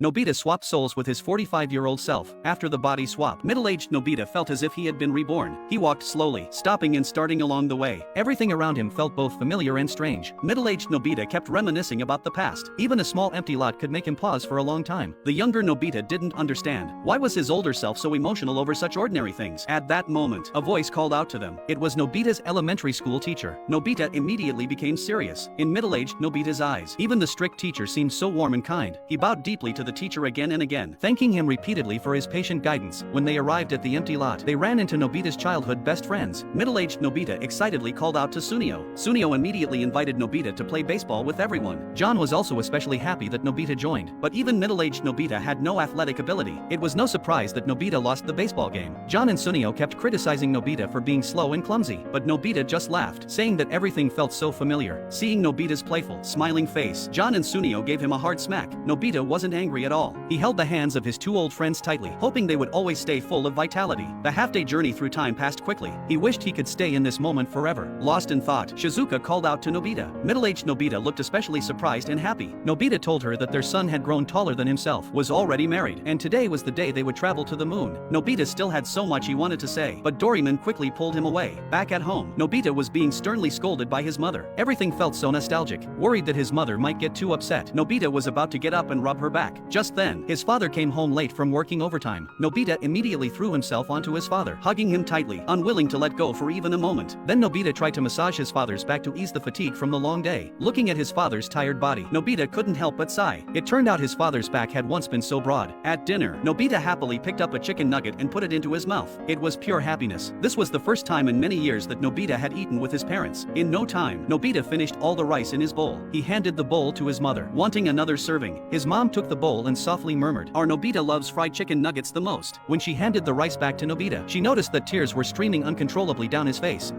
Nobita swapped souls with his 45-year-old self. After the body swap, middle-aged Nobita felt as if he had been reborn. He walked slowly, stopping and starting along the way. Everything around him felt both familiar and strange. Middle-aged Nobita kept reminiscing about the past. Even a small empty lot could make him pause for a long time. The younger Nobita didn't understand. Why was his older self so emotional over such ordinary things? At that moment, a voice called out to them. It was Nobita's elementary school teacher. Nobita immediately became serious. In middle-aged Nobita's eyes, even the strict teacher seemed so warm and kind. He bowed deeply to the teacher again and again, thanking him repeatedly for his patient guidance. When they arrived at the empty lot, they ran into Nobita's childhood best friends. Middle-aged Nobita excitedly called out to Sunio. Sunio immediately invited Nobita to play baseball with everyone. John was also especially happy that Nobita joined, but even middle-aged Nobita had no athletic ability. It was no surprise that Nobita lost the baseball game. John and Sunio kept criticizing Nobita for being slow and clumsy, but Nobita just laughed, saying that everything felt so familiar. Seeing Nobita's playful, smiling face, John and Sunio gave him a hard smack. Nobita wasn't angry at all. He held the hands of his two old friends tightly, hoping they would always stay full of vitality. The half-day journey through time passed quickly. He wished he could stay in this moment forever. Lost in thought, Shizuka called out to Nobita. Middle-aged Nobita looked especially surprised and happy. Nobita told her that their son had grown taller than himself, was already married, and today was the day they would travel to the moon. Nobita still had so much he wanted to say, but Doraemon quickly pulled him away. Back at home, Nobita was being sternly scolded by his mother. Everything felt so nostalgic. Worried that his mother might get too upset, Nobita was about to get up and rub her back. Just then, his father came home late from working overtime. Nobita immediately threw himself onto his father, hugging him tightly, unwilling to let go for even a moment. Then Nobita tried to massage his father's back to ease the fatigue from the long day. Looking at his father's tired body, Nobita couldn't help but sigh. It turned out his father's back had once been so broad. At dinner, Nobita happily picked up a chicken nugget and put it into his mouth. It was pure happiness. This was the first time in many years that Nobita had eaten with his parents. In no time, Nobita finished all the rice in his bowl. He handed the bowl to his mother, wanting another serving. His mom took the bowl and softly murmured, "Our Nobita loves fried chicken nuggets the most." When she handed the rice back to Nobita, she noticed that tears were streaming uncontrollably down his face.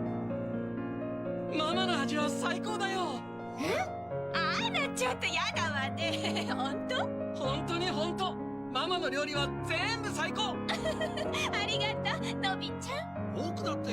ママの味は最高だよ。あらちょっとやだわね。本当？本当に本当。ママの料理は全部最高。ありがとう、のびちゃん。僕だって